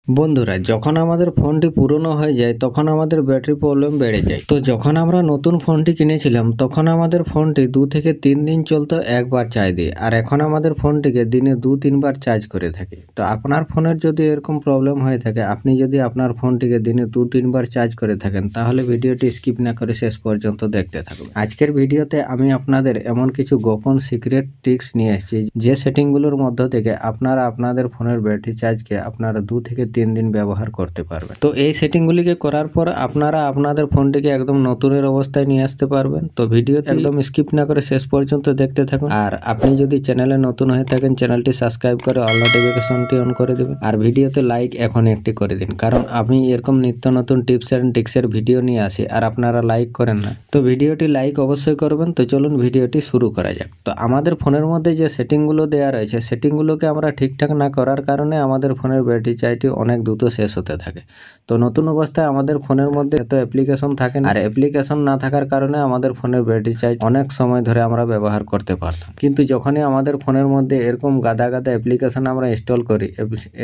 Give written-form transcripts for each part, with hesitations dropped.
বন্ধুরা, যখন আমাদের ফোনটি পুরনো হয়ে যায় তখন আমাদের ব্যাটারি প্রবলেম বেড়ে যায়। তো যখন আমরা নতুন ফোনটি কিনেছিলাম তখন আমাদের ফোনটি 2 থেকে 3 দিন চলতো একবার চার্জ দিয়ে, আর এখন আমাদের ফোনটিকে দিনে 2-3 বার চার্জ করে থাকি। তো আপনার ফোনের যদি এরকম প্রবলেম হয়ে থাকে, আপনি যদি আপনার ফোনটিকে দিনে 2-3 বার চার্জ করে থাকেন, তাহলে ভিডিওটি স্কিপ না করে শেষ পর্যন্ত দেখতে থাকুন। আজকের ভিডিওতে আমি আপনাদের এমন কিছু গোপন সিক্রেট ট্রিক্স নিয়ে এসেছি যে সেটিংগুলোর মধ্য থেকে আপনারা আপনাদের ফোনের ব্যাটারি চার্জকে আপনারা 2 থেকে 3 দিন ব্যবহার করতে পারবেন। তো এই সেটিংগুলিকে করার পর আপনারা আপনাদের ফোনটিকে একদম নতুনের অবস্থায় নিয়ে আসতে পারবেন। তো ভিডিওতে একদম স্কিপ না করে শেষ পর্যন্ত দেখতে থাকুন। আর আপনি যদি চ্যানেলে নতুন হয়ে থাকেন, চ্যানেলটি সাবস্ক্রাইব করে অল নোটিফিকেশনটি অন করে দেবেন। আর ভিডিওতে লাইক এখন একটি করে দিন, কারণ আমি এরকম নিত্য নতুন টিপস এন্ড ট্রিক্সের ভিডিও নিয়ে আসি আর আপনারা লাইক করেন না। তো ভিডিওটি লাইক অবশ্যই করবেন। তো চলুন ভিডিওটি শুরু করা যাক। তো আমাদের ফোনের মধ্যে যে সেটিংগুলো দেওয়া রয়েছে, সেটিংগুলোকে আমরা ঠিকঠাক না করার কারণে আমাদের ফোনের ব্যাটারি চার্জটি অনেক দ্রুত শেষ হতে থাকে। তো নতুন অবস্থায় আমাদের ফোনের মধ্যে এত অ্যাপ্লিকেশন থাকে না, আর অ্যাপ্লিকেশন না থাকার কারণে আমাদের ফোনের ব্যাটারি চার্জ অনেক সময় ধরে আমরা ব্যবহার করতে পারতাম। কিন্তু যখনই আমাদের ফোনের মধ্যে এরকম গাদা গাদা অ্যাপ্লিকেশন আমরা ইনস্টল করি,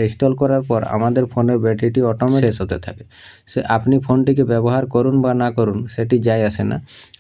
ইনস্টল করার পর আমাদের ফোনের ব্যাটারিটি অটোমেটিক শেষ হতে থাকে। সে আপনি ফোনটিকে ব্যবহার করুন বা না করুন সেটি যায় আসে না,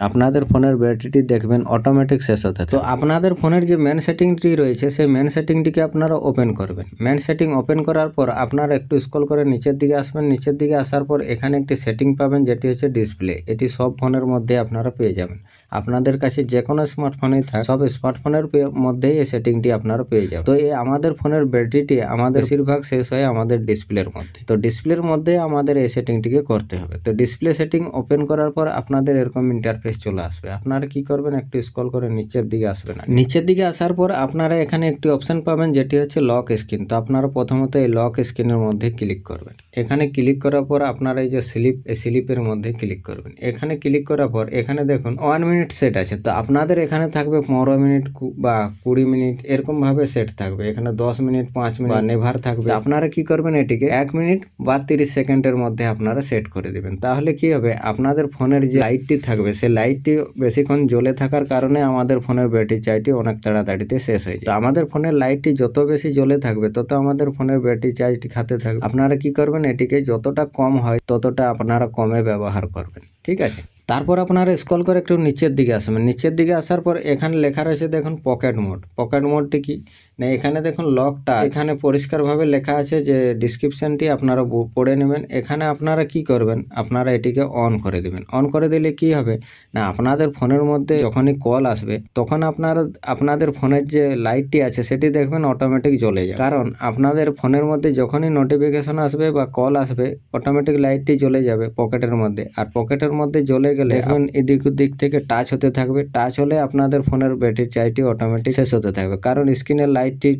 আপনাদের ফোনের ব্যাটারিটি দেখবেন অটোমেটিক শেষ হতে থাকে। তো আপনাদের ফোনের যে মেন সেটিংটি রয়েছে, সেই মেন সেটিংটিকে আপনারা ওপেন করবেন। মেন সেটিং ওপেন করার পর আপনারা একটু স্ক্রল করে নিচের দিকে আসবেন। নিচের দিকে আসার পর এখানে একটি সেটিং পাবেন যেটি হচ্ছে ডিসপ্লে। এটি সব ফোনের মধ্যে আপনারা পেয়ে যাবেন। আপনাদের কাছে যে কোনো স্মার্টফোনেই থাক, সব স্মার্টফোনের মধ্যেই এই সেটিংটি আপনারা পেয়ে যাবেন। তো এই আমাদের ফোনের ব্যাটারিটি আমাদের বেশিরভাগ শেষ হয় আমাদের ডিসপ্লের মধ্যে। তো ডিসপ্লের মধ্যে আমাদের এই সেটিংটিকে করতে হবে। তো ডিসপ্লে সেটিং ওপেন করার পর আপনাদের এরকম ইন্টারফেস চলে আসবে। আপনারা কি করবেন, একটু স্ক্রল করে নিচের দিকে আসবেন। নিচের দিকে আসার পর আপনারা এখানে একটি অপশন পাবেন যেটি হচ্ছে লক স্ক্রিন। তো আপনারা প্রথমত এই লক স্ক্রিনের মধ্যে ক্লিক করবেন। এখানে ক্লিক করার পর আপনারা এই যে স্লিপের মধ্যে ক্লিক করবেন। এখানে ক্লিক করার পর এখানে দেখুন 1 মিনিট সেট আছে। তো আপনাদের এখানে থাকবে 15 মিনিট বা 20 মিনিট এরকম ভাবে সেট থাকবে। এখানে 10 মিনিট, 5 মিনিট বা নেভার থাকবে। আপনারা কি করবেন, এটিকে 1 মিনিট বা 30 সেকেন্ডের মধ্যে আপনারা সেট করে দিবেন। তাহলে কি হবে, আপনাদের ফোনের যে লাইটটি থাকবে সেই লাইটটি বেশিক্ষণ জ্বলে থাকার কারণে আমাদের ফোনের ব্যাটারি চার্জটি অনেক তাড়াতাড়িতে শেষ হয়ে যায়। তো আমাদের ফোনের লাইটটি যত বেশি জ্বলে থাকবে তত আমাদের ফোনের ব্যাটারি চার্জটি খাতে থাকবে। আপনারা কি করবেন, এটিকে যতটা কম হয় ততটা আপনারা কমে ব্যবহার করবেন, ঠিক আছে। তারপর আপনারা স্ক্রল করে একটু নিচের দিকে আসবেন। নিচের দিকে আসার পর এখানে লেখা রয়েছে দেখুন পকেট মোড। পকেট মোডটি কি না, এখানে দেখুন লকটা এখানে পরিষ্কারভাবে লেখা আছে, যে ডিসক্রিপশনটি আপনারা পড়ে নেবেন। এখানে আপনারা কি করবেন, আপনারা এটিকে অন করে দিবেন। অন করে দিলে কি হবে না, আপনাদের ফোনের মধ্যে যখনই কল আসবে তখন আপনারা আপনাদের ফোনের যে লাইটটি আছে সেটি দেখবেন অটোমেটিক জ্বলে যায়। কারণ আপনাদের ফোনের মধ্যে যখনই নোটিফিকেশন আসবে বা কল আসবে অটোমেটিক লাইটটি জ্বলে যাবে পকেটের মধ্যে। আর পকেটের মধ্যে জ্বলে গেলে দেখবেন এদিক ওদিক থেকে টাচ হতে থাকবে। টাচ হলে আপনাদের ফোনের ব্যাটারি চার্জটি অটোমেটিক শেষ হতে থাকবে, কারণ স্ক্রিনের লাইটটি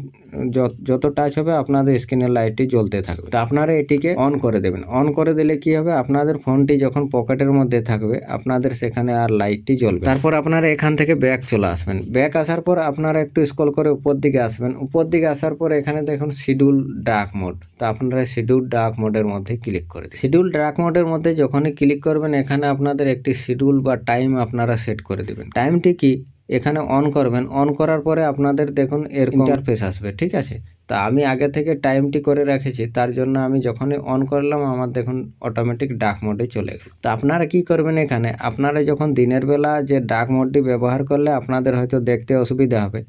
যত টাচ হবে আপনাদের স্ক্রিনের লাইটটি জ্বলতে থাকবে। তো আপনারা এটিকে অন করে দেবেন। অন করে দিলে কি হবে, আপনাদের ফোনটি যখন পকেটের মধ্যে থাকবে আপনাদের সেখানে আর লাইটটি জ্বলবে। তারপর আপনারা এখান থেকে ব্যাক চলে আসবেন। ব্যাক আসার পর আপনারা একটু স্ক্রল করে উপর দিকে আসবেন। উপর দিকে আসার পর এখানে দেখুন শিডিউল ডার্ক মোড। তো আপনারা শিডিউল ডার্ক মোডের মধ্যে ক্লিক করে দিন। শিডিউল ডার্ক মোডের মধ্যে যখনই ক্লিক করবেন এখানে আপনাদের একটি শিডিউল বা টাইম আপনারা সেট করে দিবেন। টাইমটি কি এখানে অন করবেন। অন করার পরে আপনাদের দেখুন এর ইন্টারফেস আসবে, ঠিক আছে। তো আমি আগে থেকে টাইমটি করে রেখেছি, তার জন্য আমি যখনই অন করলাম আমার দেখুন অটোমেটিক ডার্ক মোডে চলে গেল। তো আপনারা কি করবেন, এখানে আপনারা যখন দিনের বেলা যে ডার্ক মোডটি ব্যবহার করলে আপনাদের হয়তো দেখতে অসুবিধা হবে,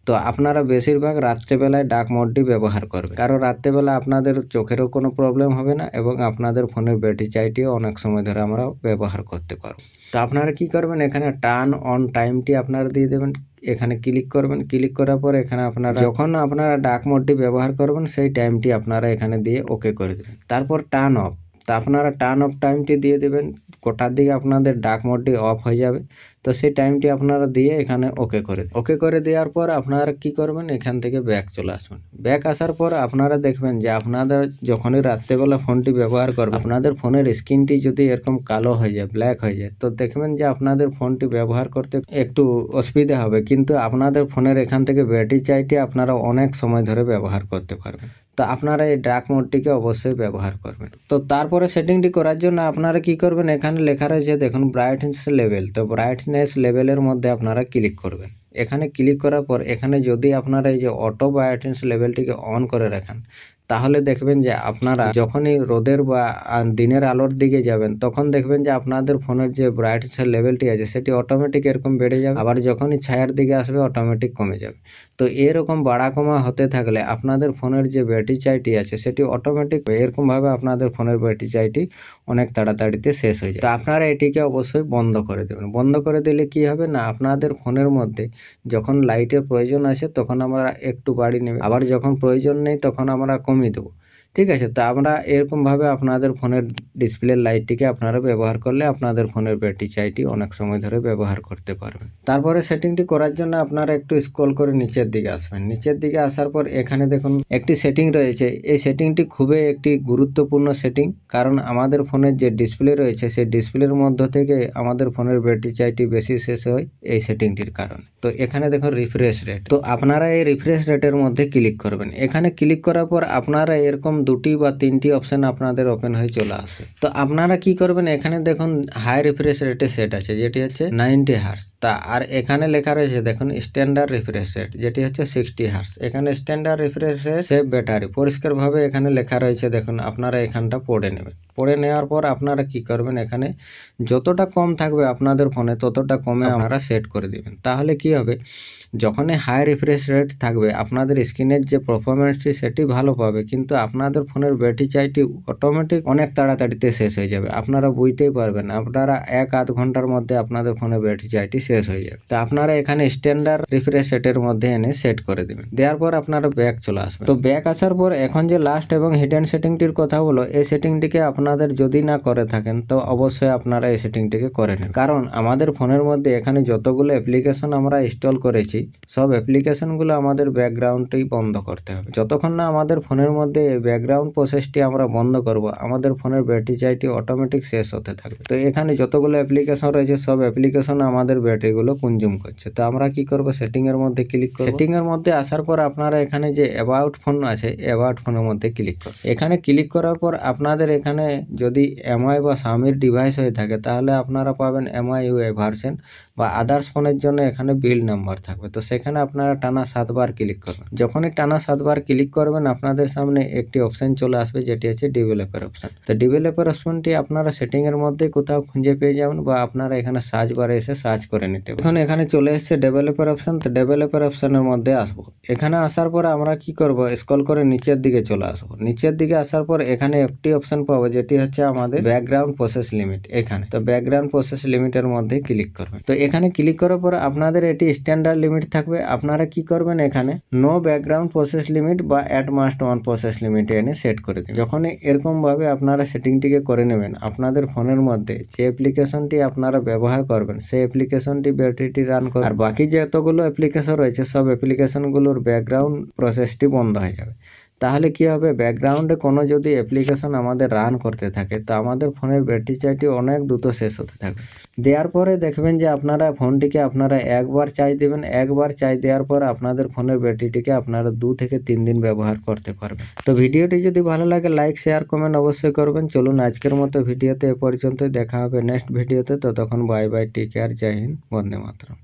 তো আপনারা বেশিরভাগ রাত্রেবেলায় ডার্ক মোডটি ব্যবহার করবেন, কারণ রাত্রেবেলা আপনাদের চোখেরও কোনো প্রবলেম হবে না এবং আপনাদের ফোনের ব্যাটারি চার্জটিও অনেক সময় ধরে আমরা ব্যবহার করতে পারবো। তো আপনারা কি করবেন, এখানে টার্ন অন টাইমটি আপনারা দিয়ে দেবেন। এখানে ক্লিক করবেন। ক্লিক করার পর এখানে আপনারা যখন আপনারা ডার্ক মোডটি ব্যবহার করবেন সেই টাইমটি আপনারা এখানে দিয়ে ওকে করে দেবেন। তারপর টার্ন অফ। তা আপনারা টার্ন অফ টাইমটি দিয়ে দেবেন। কোটার দিকে আপনাদের ডার্ক মোডটি অফ হয়ে যাবে, তো সেই টাইমটি আপনারা দিয়ে এখানে ওকে করে ওকে করে দেওয়ার পর আপনারা কি করবেন, এখান থেকে ব্যাক চলে আসবেন। ব্যাক আসার পর আপনারা দেখবেন যে আপনাদের যখনই রাত্রেবেলা ফোনটি ব্যবহার করবেন আপনাদের ফোনের স্ক্রিনটি যদি এরকম কালো হয়ে যায়, ব্ল্যাক হয়ে যায়, তো দেখবেন যে আপনাদের ফোনটি ব্যবহার করতে একটু অসুবিধা হবে, কিন্তু আপনাদের ফোনের এখান থেকে ব্যাটারি চার্জটি আপনারা অনেক সময় ধরে ব্যবহার করতে পারবেন। তো আপনারা এই ডার্ক মোডটিকে অবশ্যই ব্যবহার করবেন। তো তারপরে সেটিংটি করার জন্য আপনারা কি করবেন, এখানে লেখা রয়েছে দেখুন ব্রাইটনেস লেভেল। তো ব্রাইটনেস লেভেলের মধ্যে আপনারা ক্লিক করবেন। এখানে ক্লিক করার পর এখানে যদি আপনারা এই যে অটো ব্রাইটনেস লেভেলটিকে অন করে রাখেন তাহলে দেখবেন যে আপনারা যখনই রোদের বা দিনের আলোর দিকে যাবেন তখন দেখবেন যে আপনাদের ফোনের যে ব্রাইটনেসের লেভেলটি আছে সেটি অটোমেটিক এরকম বেড়ে যাবে, আবার যখনই ছায়ার দিকে আসবে অটোমেটিক কমে যাবে। তো এরকম বাড়া কমা হতে থাকলে আপনাদের ফোনের যে ব্যাটারি চার্জটি আছে সেটি অটোমেটিক এরকমভাবে আপনাদের ফোনের ব্যাটারি চার্জটি অনেক তাড়াতাড়িতে শেষ হয়ে যায়। তো আপনারা এটিকে অবশ্যই বন্ধ করে দেবেন। বন্ধ করে দিলে কি হবে না, আপনাদের ফোনের মধ্যে যখন লাইটের প্রয়োজন আছে তখন আমরা একটু বাড়িয়ে নেব, আবার যখন প্রয়োজন নেই তখন আমরা কমিয়ে দেবো। ঠিক আছে, তো আমরা এরকমভাবে আপনাদের ফোনের ডিসপ্লে লাইটটিকে আপনারা ব্যবহার করলে আপনাদের ফোনের ব্যাটারি চার্জটি অনেক সময় ধরে ব্যবহার করতে পারবেন। তারপরে সেটিংটি করার জন্য আপনারা একটু স্ক্রল করে নিচের দিকে আসবেন। নিচের দিকে আসার পর এখানে দেখুন একটি সেটিং রয়েছে। এই সেটিংটি খুবই একটি গুরুত্বপূর্ণ সেটিং, কারণ আমাদের ফোনের যে ডিসপ্লে রয়েছে সেই ডিসপ্লের মধ্য থেকে আমাদের ফোনের ব্যাটারি চার্জটি বেশি শেষ হয় এই সেটিংটির কারণে। তো এখানে দেখুন রিফ্রেশ রেট, তো আপনারা এই রিফ্রেশ রেটের মধ্যে ক্লিক করবেন। এখানে ক্লিক করার পর আপনারা এরকম 2টি বা 3টি অপশন আপনাদের ওপেন হয়ে চলে আসবে। তো আপনারা কি করবেন, এখানে দেখুন হাই রিফ্রেশ রেটে সেট আছে যেটি হচ্ছে 90 হার্টজ। তা আর এখানে লেখা রয়েছে দেখুন স্ট্যান্ডার্ড রিফ্রেশ রেট যেটি হচ্ছে 60 হার্টজ। এখানে standard refresh rate save battery পরিষ্কারভাবে এখানে লেখা রয়েছে, দেখুন আপনারা এখানটা পড়ে নেবেন। পড়ে নেওয়ার পর আপনারা কি করবেন, এখানে যতটা কম থাকবে আপনাদের ফোনে ততটা কমে আপনারা সেট করে দিবেন। তাহলে কি হবে, যখনই হাই রিফ্রেশ রেট থাকবে আপনাদের স্ক্রিনের যে পারফরমেন্সটি সেটি ভালো পাবে, কিন্তু আপনাদের ফোনের ব্যাটারি চার্জটি অটোমেটিক অনেক তাড়াতাড়িতে শেষ হয়ে যাবে। আপনারা বুঝতেই পারবেন, আপনারা 1-8 ঘন্টার মধ্যে আপনাদের ফোনের ব্যাটারি চার্জটি শেষ হয়ে যাবে। তো আপনারা এখানে স্ট্যান্ডার্ড রিফ্রেশ রেটের মধ্যে এনে সেট করে দিবেন। দেওয়ার পর আপনারা ব্যাক চলে আসবেন। তো ব্যাক আসার পর এখন যে লাস্ট এবং হিডেন সেটিংটির কথা হলো, এই সেটিংটিকে আপনাদের যদি না করে থাকেন তো অবশ্যই আপনারা এই সেটিংটিকে করে নেন, কারণ আমাদের ফোনের মধ্যে এখানে যতগুলো অ্যাপ্লিকেশন আমরা ইনস্টল করেছি সব অ্যাপ্লিকেশনগুলো আমাদের ব্যাকগ্রাউন্ডেই বন্ধ করতে হবে। যতক্ষণ না আমাদের ফোনের মধ্যে এই ব্যাকগ্রাউন্ড প্রসেসটি আমরা বন্ধ করব, আমাদের ফোনের ব্যাটারি চার্জটি অটোমেটিক শেষ হতে থাকবে। তো এখানে যতগুলো অ্যাপ্লিকেশন রয়েছে সব অ্যাপ্লিকেশন আমাদের ব্যাটারিগুলো কনজিউম করছে। তো আমরা কি করব, সেটিং এর মধ্যে ক্লিক করব। সেটিং এর মধ্যে আসার পর আপনারা এখানে যে অ্যাবাউট ফোন আছে অ্যাবাউট ফোনের মধ্যে ক্লিক করুন। এখানে ক্লিক করার পর আপনাদের এখানে যদি এমআই বা স্বামীর ডিভাইস হয়ে থাকে তাহলে আপনারা পাবেন এমআই ইউআই ভার্সন, বা আদার্স ফোনের জন্য এখানে বিল্ড নাম্বার থাকবে। তো সেখানে আপনারা টানা 7 বার ক্লিক করবেন। যখনই টানা 7 বার ক্লিক করবেন আপনাদের সামনে একটি অপশন চলে আসবে যেটি হচ্ছে ডেভেলপার অপশন। তো ডেভেলপার অপশনটি আপনারা সেটিং এর মধ্যে কোথাও খুঁজে পেয়ে যাবেন, বা আপনারা এখানে সার্চ বারে এসে সার্চ করে নিতে পারেন। এখন এখানে চলে এসেছে ডেভেলপার অপশন। তো ডেভেলপার অপশনের মধ্যে আসবো। এখানে আসার পর আমরা কি করব, স্ক্রল করে নিচের দিকে চলে আসবো। নিচের দিকে আসার পর এখানে একটি অপশন পাবো যেটি হচ্ছে আমাদের ব্যাকগ্রাউন্ড প্রসেস লিমিট। এখানে তো ব্যাকগ্রাউন্ড প্রসেস লিমিটের মধ্যে ক্লিক করবেন। তো এখানে ক্লিক করার পর আপনাদের এটি স্ট্যান্ডার্ড লিমিট থাকবে। আপনারা কি করবেন, এখানে নো ব্যাকগ্রাউন্ড প্রসেস লিমিট বা at must one process limit এনে সেট করে দিন। যখন এরকম ভাবে আপনারা সেটিংটিকে করে নেবেন, আপনাদের ফোনের মধ্যে যে অ্যাপ্লিকেশনটি আপনারা ব্যবহার করবেন সেই অ্যাপ্লিকেশনটি ব্যাটারিটি রান করবে, আর বাকি যতগুলো অ্যাপ্লিকেশন রয়েছে সব অ্যাপ্লিকেশনগুলোর ব্যাকগ্রাউন্ড প্রসেসটি বন্ধ হয়ে যাবে। তাহলে কি হবে, ব্যাকগ্রাউন্ডে কোনো যদি অ্যাপ্লিকেশন আমাদের রান করতে থাকে তো আমাদের ফোনের ব্যাটারি চার্জটি অনেক দ্রুত শেষ হতে থাকবে। দেওয়ার পরে দেখবেন যে আপনারা ফোনটিকে আপনারা একবার চার্জ দেবেন। একবার চার্জ দেওয়ার পর আপনাদের ফোনের ব্যাটারিটিকে আপনারা 2 থেকে 3 দিন ব্যবহার করতে পারবেন। তো ভিডিওটি যদি ভালো লাগে লাইক শেয়ার কমেন্ট অবশ্যই করবেন। চলুন আজকের মতো ভিডিওতে এ পর্যন্তই, দেখা হবে নেক্সট ভিডিওতে। ততক্ষণ বাই বাই, টেক কেয়ার, জয় হিন্দ, বন্দে মাতরম।